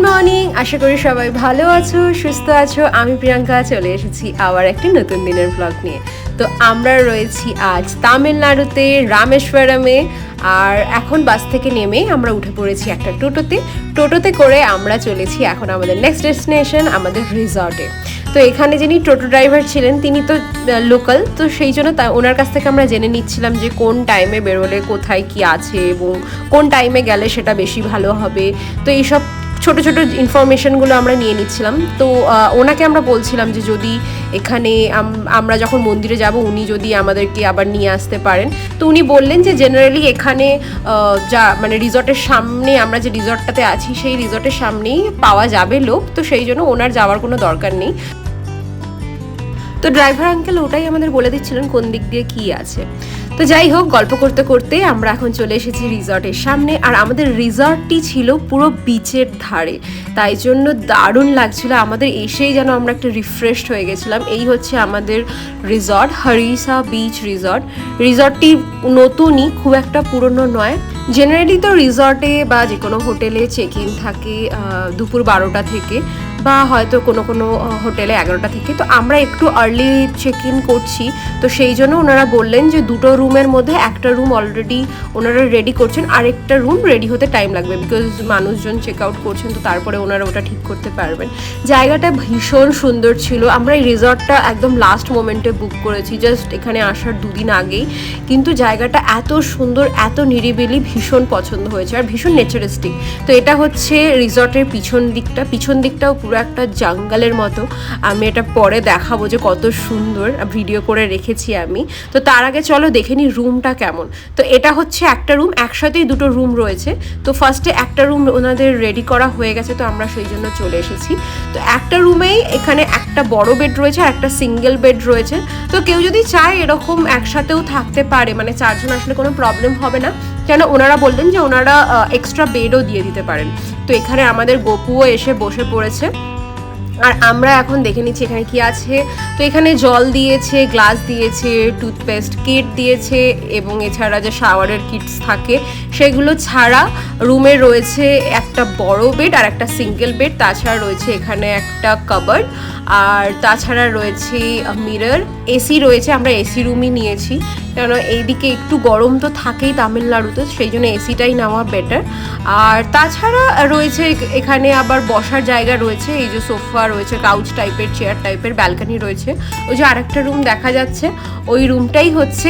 Morning, আশা করি সবাই ভালো আছো, সুস্থ আছো। আমি প্রিয়াঙ্কা চলে এসেছি আবার একটি নতুন দিনের ব্লগ নিয়ে। তো আমরা রয়েছি আজ তামিলনাড়ুতে, রামেশ্বরমে। আর এখন বাস থেকে নেমে আমরা উঠে পড়েছি একটা টোটোতে করে আমরা চলেছি এখন আমাদের নেক্সট ডেস্টিনেশন, আমাদের রিসর্টে। তো এখানে যিনি টোটো ড্রাইভার ছিলেন তিনি তো লোকাল, তো সেই জন্য ওনার কাছ থেকে আমরা জেনে নিচ্ছিলাম যে কোন টাইমে বেরোলে কোথায় কি আছে এবং কোন টাইমে গেলে সেটা বেশি ভালো হবে। তো এইসব ছোট ছোট ইনফরমেশনগুলো আমরা নিয়ে নিচ্ছিলাম। তো ওনাকে আমরা বলছিলাম যে যদি এখানে আমরা যখন মন্দিরে যাব উনি যদি আমাদেরকে আবার নিয়ে আসতে পারেন। তো উনি বললেন যে জেনারেলি এখানে যা মানে রিসর্টের সামনে, আমরা যে রিসর্টটাতে আছি সেই রিসর্টের সামনেই পাওয়া যাবে লোক, তো সেই জন্য ওনার যাওয়ার কোনো দরকার নেই। তো ড্রাইভার আঙ্কেল ওটাই আমাদের বলে দিচ্ছিলেন কোন দিক দিয়ে কী আছে। তো যাই হোক, গল্প করতে করতে আমরা এখন চলে এসেছি রিসর্টের সামনে। আর আমাদের রিসর্টটি ছিল পুরো বিচের ধারে, তাই জন্য দারুণ লাগছিল আমাদের এসেই, যেন আমরা একটু রিফ্রেশড হয়ে গেছিলাম। এই হচ্ছে আমাদের রিসর্ট, হরিসা বিচ রিসর্ট। রিসর্টটি নতুনই, খুব একটা পুরনো নয়। জেনারেলি তো রিসর্টে বা যে কোনো হোটেলে চেক ইন থাকে দুপুর 12টা থেকে, বা হয়তো কোনো কোনো হোটেলে 11টা থেকে। তো আমরা একটু আর্লি চেক ইন করছি, তো সেই জন্য ওনারা বললেন যে দুটো রুমের মধ্যে একটা রুম অলরেডি ওনারা রেডি করছেন, আরেকটা রুম রেডি হতে টাইম লাগবে, বিকজ মানুষজন চেক আউট করছেন, তো তারপরে ওনারা ওটা ঠিক করতে পারবেন। জায়গাটা ভীষণ সুন্দর ছিল। আমরা এই রিসর্টটা একদম লাস্ট মোমেন্টে বুক করেছি, জাস্ট এখানে আসার 2 দিন আগেই, কিন্তু জায়গাটা এত সুন্দর, এত নিরিবিলি, ভীষণ পছন্দ হয়েছে আর ভীষণ নেচারিস্টিক। তো এটা হচ্ছে রিসর্টের পিছন দিকটাও পুরো একটা জঙ্গলের মতো। আমি এটা পরে দেখাবো যে কত সুন্দর, ভিডিও করে রেখেছি আমি। তো তার আগে চলো দেখে নিই রুমটা কেমন। তো এটা হচ্ছে একটা রুম, একসাথেই দুটো রুম রয়েছে। তো ফার্স্টে একটা রুম ওনাদের রেডি করা হয়ে গেছে, তো আমরা সেই জন্য চলে এসেছি। তো একটা রুমেই এখানে একটা বড় বেড রয়েছে আর একটা সিঙ্গেল বেড রয়েছে। তো কেউ যদি চায় এরকম একসাথেও থাকতে পারে, মানে 4 জন আসলে কোনো প্রবলেম হবে না, কেন ওনারা বললেন যে ওনারা এক্সট্রা বেডও দিয়ে দিতে পারেন। তো এখানে আমাদের গপুও এসে বসে পড়েছে আর আমরা এখন দেখে নিচ্ছি এখানে কি আছে। তো এখানে জল দিয়েছে, গ্লাস দিয়েছে, টুথপেস্ট কিট দিয়েছে, এবং এছাড়া যে শাওয়ারের কিটস থাকে সেগুলো ছাড়া রুমে রয়েছে একটা বড় বেড আর একটা সিঙ্গেল বেড। তাছাড়া রয়েছে এখানে একটা কাবার্ড, আর তাছাড়া রয়েছে মিরর, এসি রয়েছে। আমরা এসি রুমই নিয়েছি, কেন এইদিকে একটু গরম তো থাকেই তামিলনাড়ুতে, সেই জন্য এসিটাই নেওয়া বেটার। আর তাছাড়া রয়েছে এখানে আবার বসার জায়গা রয়েছে, এই যে সোফা রয়েছে, কাউচ টাইপের, চেয়ার টাইপের, ব্যালকনি রয়েছে। ওই যে আরেকটা রুম দেখা যাচ্ছে, ওই রুমটাই হচ্ছে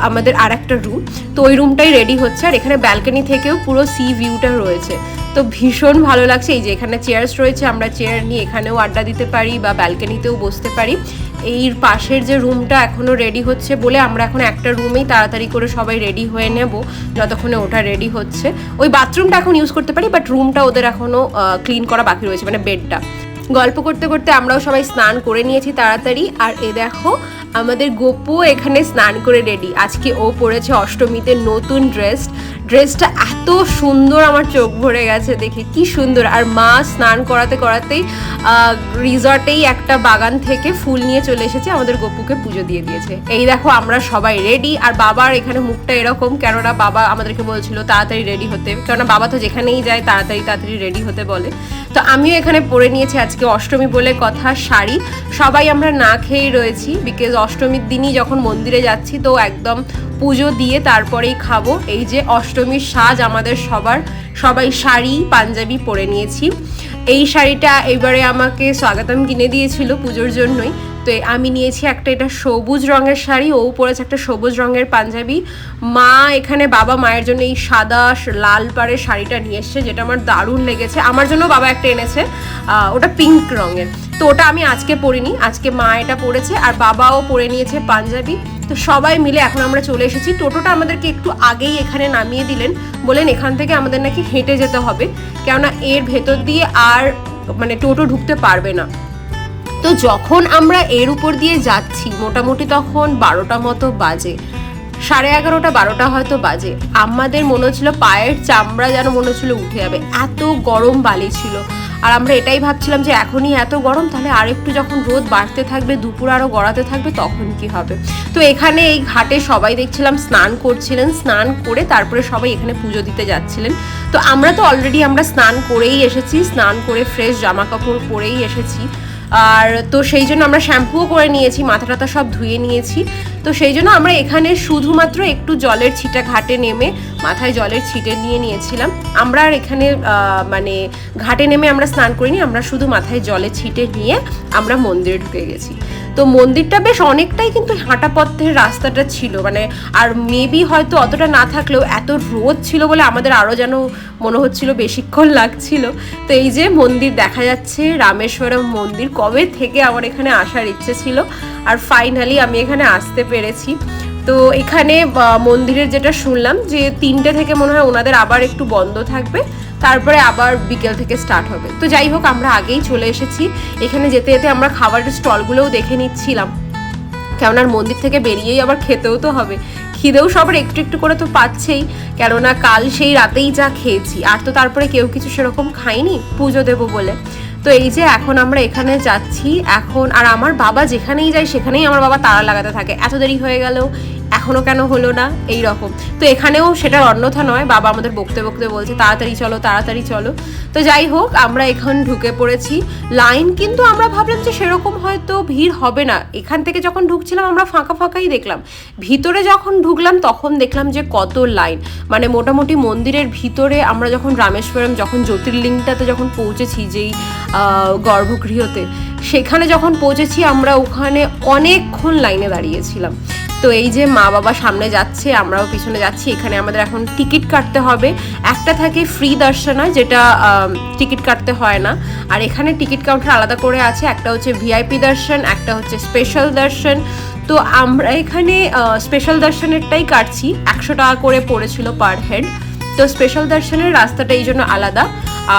আমাদের আরেকটা রুম। তো ওই রুমটাই রেডি হচ্ছে, আর এখানে ব্যালকনি থেকেও পুরো সি ভিউটা রয়েছে। তো ভীষণ ভালো লাগছে। এই যে এখানে চেয়ার্স রয়েছে, আমরা চেয়ার নিয়ে এখানেও আড্ডা দিতে পারি বা ব্যালকনিতেও বসতে পারি। এই পাশের যে রুমটা এখনও রেডি হচ্ছে বলে আমরা এখন একটা রুমেই তাড়াতাড়ি করে সবাই রেডি হয়ে নেব, যতক্ষণে ওটা রেডি হচ্ছে। ওই বাথরুমটা এখন ইউজ করতে পারি, বাট রুমটা ওদের এখনও ক্লিন করা বাকি রয়েছে, মানে বেডটা। গল্প করতে করতে আমরাও সবাই স্নান করে নিয়েছি তাড়াতাড়ি। আর এ দেখো আমাদের গপু এখানে স্নান করে রেডি। আজকে ও পরেছে অষ্টমীতে নতুন ড্রেসটা এত সুন্দর, আমার চোখ ভরে গেছে দেখে, কি সুন্দর। আর মা স্নান করাতে করাতেই রিসর্টেই একটা বাগান থেকে ফুল নিয়ে চলে এসেছে, আমাদের গপুকে পুজো দিয়ে দিয়েছে। এই দেখো আমরা সবাই রেডি। আর বাবার এখানে মুখটা এরকম, কেননা বাবা আমাদেরকে বলছিল তাড়াতাড়ি রেডি হতে, কেননা বাবা তো যেখানেই যায় তাড়াতাড়ি রেডি হতে বলে। তো আমিও এখানে পরে নিয়েছি আজকে অষ্টমী বলে কথা, শাড়ি। সবাই আমরা না খেয়েই রয়েছি, বিকজ অষ্টমীর দিনই যখন মন্দিরে যাচ্ছি, তো একদম পুজো দিয়ে তারপরেই খাবো। এই যে অষ্টমীর সাজ আমাদের সবাই শাড়ি পাঞ্জাবি পরে নিয়েছি। এই শাড়িটা এবারে আমাকে স্বাগতম কিনে দিয়েছিল পুজোর জন্যই। তো আমি নিয়েছি একটা, এটা সবুজ রঙের শাড়ি, ও পরেছে একটা সবুজ রঙের পাঞ্জাবি। মা এখানে বাবা মায়ের জন্য এই সাদা লাল পাড়ের শাড়িটা নিয়ে এসছে, যেটা আমার দারুণ লেগেছে। আমার জন্য বাবা একটা এনেছে, ওটা পিঙ্ক রঙের। তো ওটা আমি আজকে পরিনি, আজকে মা এটা পরেছে, আর বাবাও পরে নিয়েছে পাঞ্জাবি। তো সবাই মিলে এখন আমরা চলে এসেছি। টোটোটা আমাদেরকে একটু আগেই এখানে নামিয়ে দিলেন, বলেন এখান থেকে আমাদের নাকি হেঁটে যেতে হবে, কেননা এর ভেতর দিয়ে আর মানে টোটো ঢুকতে পারবে না। তো যখন আমরা এর উপর দিয়ে যাচ্ছি মোটামুটি তখন 12টা মতো বাজে, 11:30 12টা হয়তো বাজে। আমাদের মনে হচ্ছিল পায়ের চামড়া যেন মনে হচ্ছিল উঠে যাবে, এত গরম বালি ছিল। আর আমরা এটাই ভাবছিলাম যে এখনই এত গরম, তাহলে আর একটু যখন রোদ বাড়তে থাকবে, দুপুর আরও গড়াতে থাকবে, তখন কি হবে। তো এখানে এই ঘাটে সবাই দেখছিলাম স্নান করছিলেন, স্নান করে তারপরে সবাই এখানে পুজো দিতে যাচ্ছিলেন। তো আমরা তো অলরেডি আমরা স্নান করেই এসেছি, স্নান করে ফ্রেশ জামা কাপড় পরেই এসেছি। আর তো সেই জন্য আমরা শ্যাম্পুও করে নিয়েছি, মাথা টাথা সব ধুয়ে নিয়েছি। তো সেই জন্য আমরা এখানে শুধুমাত্র একটু জলের ছিটা ঘাটে নেমে মাথায় জলের ছিটে নিয়ে নিয়েছিলাম। আমরা আর এখানে মানে ঘাটে নেমে আমরা স্নান করিনি, আমরা শুধু মাথায় জলের ছিটে নিয়ে আমরা মন্দিরে ঢুকে গেছি। তো মন্দিরটা বেশ অনেকটাই কিন্তু হাঁটা পথের রাস্তাটা ছিল, মানে আর মেবি হয়তো অতটা না থাকলেও এত রোদ ছিল বলে আমাদের আরও যেন মনে হচ্ছিল বেশিক্ষণ লাগছিল। তো এই যে মন্দির দেখা যাচ্ছে, রামেশ্বরম মন্দির। কবে থেকে আমার এখানে আসার ইচ্ছে ছিল, আর ফাইনালি আমি এখানে আসতে পেরেছি। তো এখানে মন্দিরের যেটা শুনলাম যে 3টে থেকে মনে হয় ওনাদের আবার একটু বন্ধ থাকবে, তারপরে আবার বিকেল থেকে স্টার্ট হবে। তো যাই হোক, আমরা আগেই চলে এসেছি। এখানে যেতে যেতে আমরা খাবারের স্টলগুলোও দেখে নিচ্ছিলাম, কেননা মন্দির থেকে বেরিয়েই আবার খেতেও তো হবে। খিদেও সবার একটু একটু করে তো পাচ্ছেই, কেননা কাল সেই রাতেই যা খেয়েছি, আর তো তারপরে কেউ কিছু সেরকম খাইনি পুজো দেবো বলে। তো এই যে এখন আমরা এখানে যাচ্ছি এখন, আর আমার বাবা যেখানেই যায় সেখানেই আমার বাবা তালা লাগাতে থাকে, এত দেরি হয়ে গেল, এখনো কেন হলো না, এই রকম। তো এখানেও সেটার অন্যথা নয়, বাবা আমাদের বকতে বকতে বলছে তাড়াতাড়ি চলো তাড়াতাড়ি চলো। তো যাই হোক, আমরা এখন ঢুকে পড়েছি। লাইন কিন্তু আমরা ভাবলাম যে সেরকম হয়তো ভিড় হবে না, এখান থেকে যখন ঢুকছিলাম আমরা ফাঁকা ফাঁকাই দেখলাম। ভিতরে যখন ঢুকলাম তখন দেখলাম যে কত লাইন, মানে মোটামুটি মন্দিরের ভিতরে আমরা যখন রামেশ্বরম, যখন জ্যোতির্লিঙ্গটাতে যখন পৌঁছেছি, যেই গর্ভগৃহতে, সেখানে যখন পৌঁছেছি আমরা ওখানে অনেকক্ষণ লাইনে দাঁড়িয়েছিলাম। তো এই যে মা বাবা সামনে যাচ্ছে, আমরাও পিছনে যাচ্ছি। এখানে আমাদের এখন টিকিট কাটতে হবে। একটা থাকে ফ্রি দর্শন, যেটা টিকিট কাটতে হয় না, আর এখানে টিকিট কাউন্টার আলাদা করে আছে। একটা হচ্ছে ভিআইপি দর্শন, একটা হচ্ছে স্পেশাল দর্শন। তো আমরা এখানে স্পেশাল দর্শনেরটাই কাটছি, 100 টাকা করে পড়েছিল পার হেড। তো স্পেশাল দর্শনের রাস্তাটা এই জন্য আলাদা,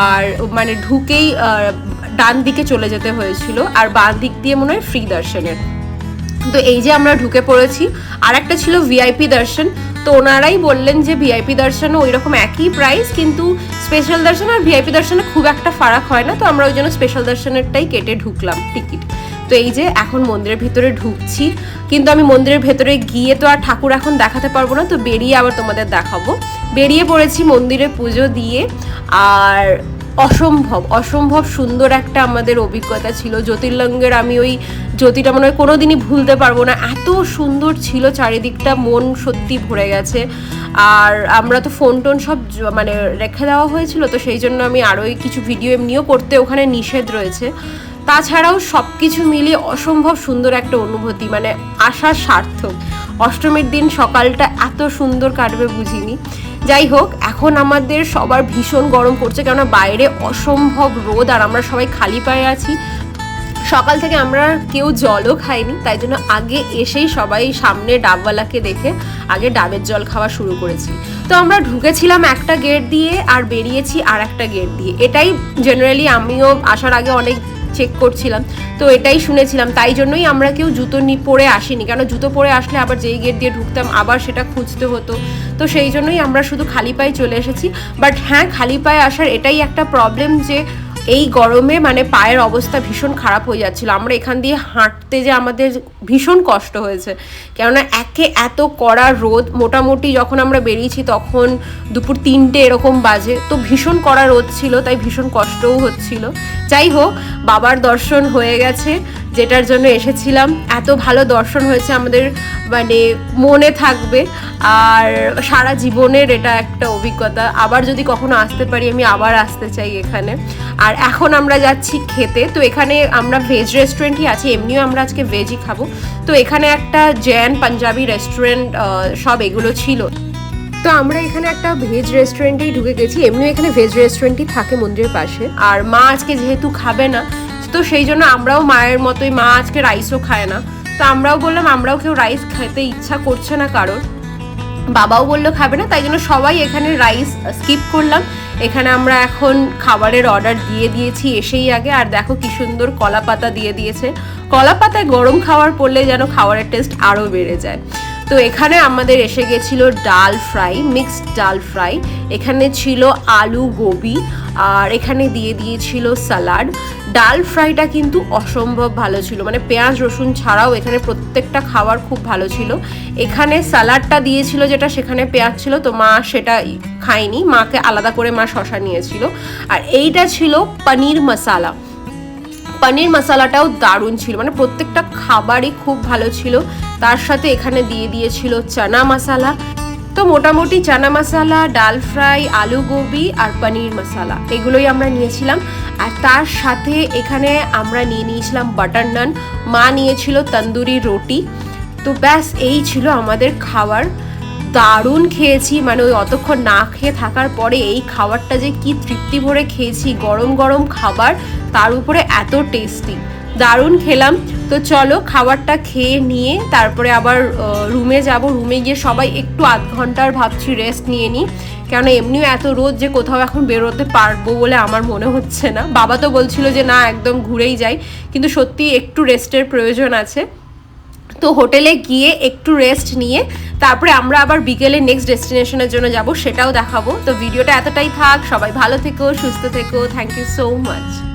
আর মানে ঢুকেই ডান দিকে চলে যেতে হয়েছিল, আর বাঁ দিক দিয়ে মনে হয় ফ্রি দর্শনের। তো এই যে আমরা ঢুকে পড়েছি। আর একটা ছিল ভিআইপি দর্শন, তো ওনারাই বললেন যে ভিআইপি দর্শনও ওই রকম একই প্রাইস, কিন্তু স্পেশাল দর্শন আর ভিআইপি দর্শনে খুব একটা ফারাক হয় না। তো আমরা ওই জন্য স্পেশাল দর্শনেরটাই কেটে ঢুকলাম টিকিট। তো এই যে এখন মন্দিরের ভিতরে ঢুকছি, কিন্তু আমি মন্দিরের ভেতরে গিয়ে তো আর ঠাকুর এখন দেখাতে পারবো না, তো বেরিয়ে আবার তোমাদের দেখাবো। বেরিয়ে পড়েছি মন্দিরে পুজো দিয়ে, আর অসম্ভব সুন্দর একটা আমাদের অভিজ্ঞতা ছিল। জ্যোতির্লিঙ্গের আমি ওই জ্যোতিটা মনে হয় কোনো দিনই ভুলতে পারবো না, এত সুন্দর ছিল চারিদিকটা, মন সত্যি ভরে গেছে। আর আমরা তো ফোন টোন সব মানে রেখে দেওয়া হয়েছিল, তো সেই জন্য আমি আরও কিছু ভিডিও এমনিও করতে ওখানে নিষেধ রয়েছে। তাছাড়াও সব কিছু মিলিয়ে অসম্ভব সুন্দর একটা অনুভূতি, মানে আসার সার্থক। অষ্টমীর দিন সকালটা এত সুন্দর কাটবে বুঝিনি। যাই হোক, এখন আমাদের সবার ভীষণ গরম করছে, কেননা বাইরে অসম্ভব রোদ, আর আমরা সবাই খালি পায়ে আছি। সকাল থেকে আমরা কেউ জলও খাইনি, তাই জন্য আগে এসেই সবাই সামনে ডাবওয়ালাকে দেখে আগে ডাবের জল খাওয়া শুরু করেছি। তো আমরা ঢুকেছিলাম একটা গেট দিয়ে আর বেরিয়েছি আর একটা গেট দিয়ে। এটাই জেনারেলি আমিও আসার আগে অনেক চেক করছিলাম, তো এটাই শুনেছিলাম, তাই জন্যই আমরা কেউ জুতো পরে আসিনি, কারণ জুতো পরে আসলে আবার যেই গেট দিয়ে ঢুকতাম আবার সেটা খুঁজতে হতো। তো সেই জন্যই আমরা শুধু খালি পায়ে চলে এসেছি। বাট হ্যাঁ, খালি পায়ে আসার এটাই একটা প্রবলেম যে এই গরমে মানে পায়ের অবস্থা ভীষণ খারাপ হয়ে যাচ্ছিল। আমরা এখান দিয়ে হাঁটতে যে আমাদের ভীষণ কষ্ট হয়েছে, কেননা একে এত কড়া রোদ। মোটামুটি যখন আমরা বেরিয়েছি তখন দুপুর 3টে এরকম বাজে, তো ভীষণ কড়া রোদ ছিল, তাই ভীষণ কষ্টও হচ্ছিল। যাই হোক, বাবার দর্শন হয়ে গেছে, যেটার জন্য এসেছিলাম। এত ভালো দর্শন হয়েছে আমাদের, মানে মনে থাকবে আর সারা জীবনের এটা একটা অভিজ্ঞতা। আবার যদি কখনো আসতে পারি আমি আবার আসতে চাই এখানে। আর এখন আমরা যাচ্ছি খেতে। তো এখানে আমরা ভেজ রেস্টুরেন্টই আছে, এমনিও আমরা আজকে ভেজই খাবো। তো এখানে একটা জৈন পাঞ্জাবি রেস্টুরেন্ট সব এগুলো ছিল। তো আমরা এখানে একটা ভেজ রেস্টুরেন্টেই ঢুকে গেছি, এমনিও এখানে ভেজ রেস্টুরেন্টই থাকে মন্দিরের পাশে। আর মা আজকে যেহেতু খাবে না, তো সেই জন্য আমরাও মায়ের মতোই, মা আজকে রাইসও খায় না, তো আমরাও বললাম আমরাও কেউ রাইস খেতে ইচ্ছা করছে না কারোর, বাবাও বললো খাবে না, তাই জন্য সবাই এখানে রাইস স্কিপ করলাম। এখানে আমরা এখন খাবারের অর্ডার দিয়ে দিয়েছি এসেই আগে। আর দেখো কি সুন্দর কলা পাতা দিয়ে দিয়েছে। কলা পাতায় গরম খাবার পড়লে যেন খাবারের টেস্ট আরও বেড়ে যায়। তো এখানে আমাদের এসে গেছিলো ডাল ফ্রাই, মিক্সড ডাল ফ্রাই। এখানে ছিল আলু গোবি আর এখানে দিয়ে দিয়েছিল স্যালাড। ডাল ফ্রাইটা কিন্তু অসম্ভব ভালো ছিল, মানে পেঁয়াজ রসুন ছাড়াও এখানে প্রত্যেকটা খাবার খুব ভালো ছিল। এখানে স্যালাডটা দিয়েছিল যেটা, সেখানে পেঁয়াজ ছিল, তো মা সেটা খায়নি, মাকে আলাদা করে মা শশা নিয়েছিল। আর এইটা ছিল পনির মশালা। পনির মশালাটাও দারুণ ছিল, মানে প্রত্যেকটা খাবারই খুব ভালো ছিল। তার সাথে এখানে দিয়ে দিয়েছিল চানা মশালা। তো মোটামুটি চানা মশালা, ডাল ফ্রাই, আলু গোবি আর পনির মশালা এগুলোই আমরা নিয়েছিলাম। আর তার সাথে এখানে আমরা নিয়ে নিয়েছিলাম বাটার নান, মা নিয়েছিল তন্দুরি রুটি। তো ব্যাস এই ছিল আমাদের খাবার। দারুণ খেয়েছি, মানে ওই অতক্ষণ না খেয়ে থাকার পরে এই খাবারটা যে কি তৃপ্তি ভরে খেয়েছি, গরম গরম খাবার, তার উপরে এত টেস্টি, দারুণ খেলাম। তো চলো খাবারটা খেয়ে নিয়ে তারপরে আবার রুমে যাব। রুমে গিয়ে সবাই একটু আধ ঘন্টার ভাবছি রেস্ট নিয়ে নিই, কেন এমনিও এত রোদ যে কোথাও এখন বেরোতে পারবো বলে আমার মনে হচ্ছে না। বাবা তো বলছিল যে না একদম ঘুরেই যাই, কিন্তু সত্যি একটু রেস্টের প্রয়োজন আছে। তো হোটেলে গিয়ে একটু রেস্ট নিয়ে তারপরে আমরা আবার বিকেলে নেক্সট ডেস্টিনেশনের জন্য যাব, সেটাও দেখাবো। তো ভিডিওটা এতটাই থাক, সবাই ভালো থেকো, সুস্থ থেকো, থ্যাংক ইউ সো মাচ।